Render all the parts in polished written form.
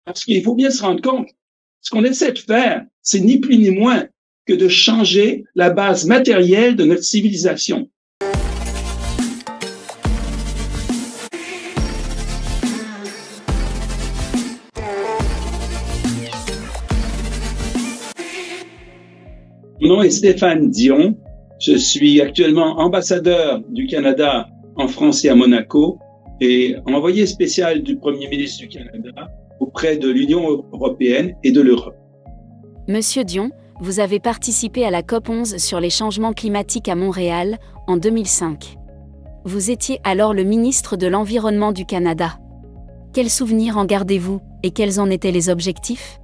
Parce qu'il faut bien se rendre compte, ce qu'on essaie de faire, c'est ni plus ni moins que de changer la base matérielle de notre civilisation. Mon nom est Stéphane Dion. Je suis actuellement ambassadeur du Canada en France et à Monaco et envoyé spécial du Premier ministre du Canada auprès de l'Union européenne et de l'Europe. Monsieur Dion, vous avez participé à la COP11 sur les changements climatiques à Montréal en 2005. Vous étiez alors le ministre de l'Environnement du Canada. Quels souvenirs en gardez-vous et quels en étaient les objectifs?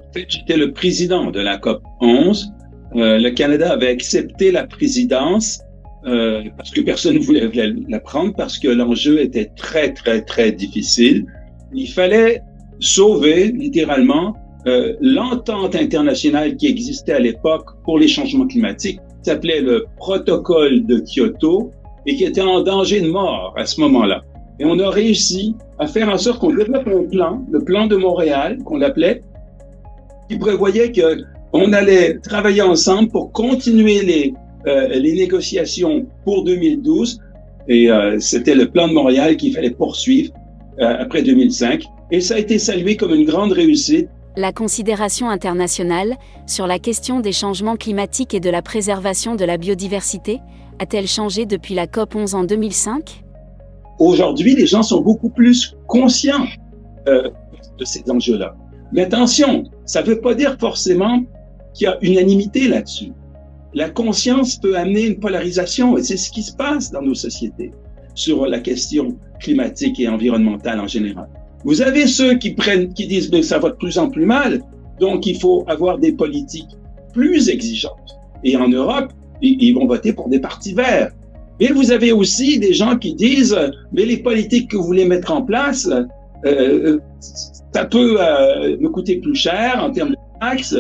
En fait, j'étais le président de la COP 11. Le Canada avait accepté la présidence parce que personne ne voulait la prendre, parce que l'enjeu était très, très, très difficile. Il fallait sauver, littéralement, l'entente internationale qui existait à l'époque pour les changements climatiques, qui s'appelait le protocole de Kyoto et qui était en danger de mort à ce moment-là. Et on a réussi à faire en sorte qu'on développe un plan, le plan de Montréal, qu'on l'appelait, qui prévoyait qu'on allait travailler ensemble pour continuer les négociations pour 2012. Et c'était le plan de Montréal qu'il fallait poursuivre après 2005. Et ça a été salué comme une grande réussite. La considération internationale sur la question des changements climatiques et de la préservation de la biodiversité a-t-elle changé depuis la COP 11 en 2005? Aujourd'hui, les gens sont beaucoup plus conscients de ces enjeux-là. Mais attention, ça ne veut pas dire forcément qu'il y a unanimité là-dessus. La conscience peut amener une polarisation, et c'est ce qui se passe dans nos sociétés sur la question climatique et environnementale en général. Vous avez ceux qui disent que ça va de plus en plus mal, donc il faut avoir des politiques plus exigeantes. Et en Europe, ils vont voter pour des partis verts. Et vous avez aussi des gens qui disent, mais les politiques que vous voulez mettre en place, ça peut me coûter plus cher en termes de taxes,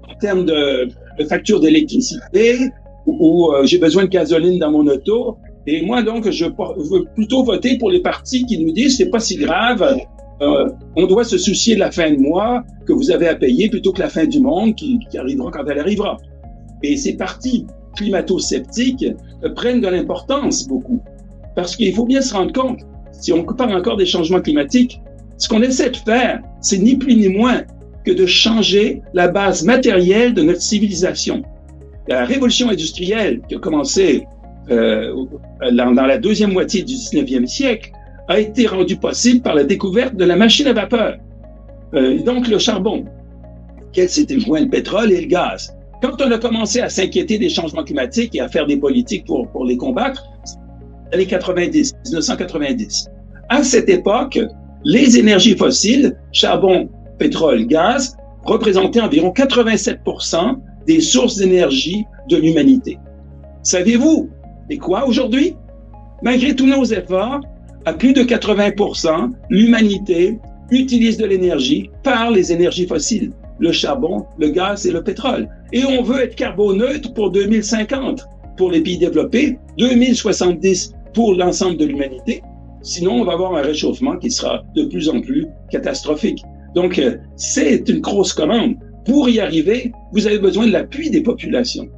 en termes de facture d'électricité, ou j'ai besoin de gasoline dans mon auto. Et moi, donc, je veux plutôt voter pour les partis qui nous disent c'est pas si grave, on doit se soucier de la fin de mois que vous avez à payer plutôt que la fin du monde qui arrivera quand elle arrivera. Et ces partis climato-sceptiques prennent de l'importance beaucoup. Parce qu'il faut bien se rendre compte, si on parle encore des changements climatiques, ce qu'on essaie de faire, c'est ni plus ni moins que de changer la base matérielle de notre civilisation. La révolution industrielle qui a commencé dans la deuxième moitié du 19e siècle a été rendue possible par la découverte de la machine à vapeur. Donc le charbon, quel s'était joint le pétrole et le gaz. Quand on a commencé à s'inquiéter des changements climatiques et à faire des politiques pour les combattre, c'est les années 90, 1990. À cette époque, les énergies fossiles, charbon, pétrole, gaz, représentaient environ 87% des sources d'énergie de l'humanité. Savez-vous, et quoi aujourd'hui? Malgré tous nos efforts, à plus de 80%, l'humanité utilise de l'énergie par les énergies fossiles, le charbon, le gaz et le pétrole. Et on veut être carboneutre pour 2050 pour les pays développés, 2070 pour l'ensemble de l'humanité. Sinon, on va avoir un réchauffement qui sera de plus en plus catastrophique. Donc, c'est une grosse commande. Pour y arriver, vous avez besoin de l'appui des populations.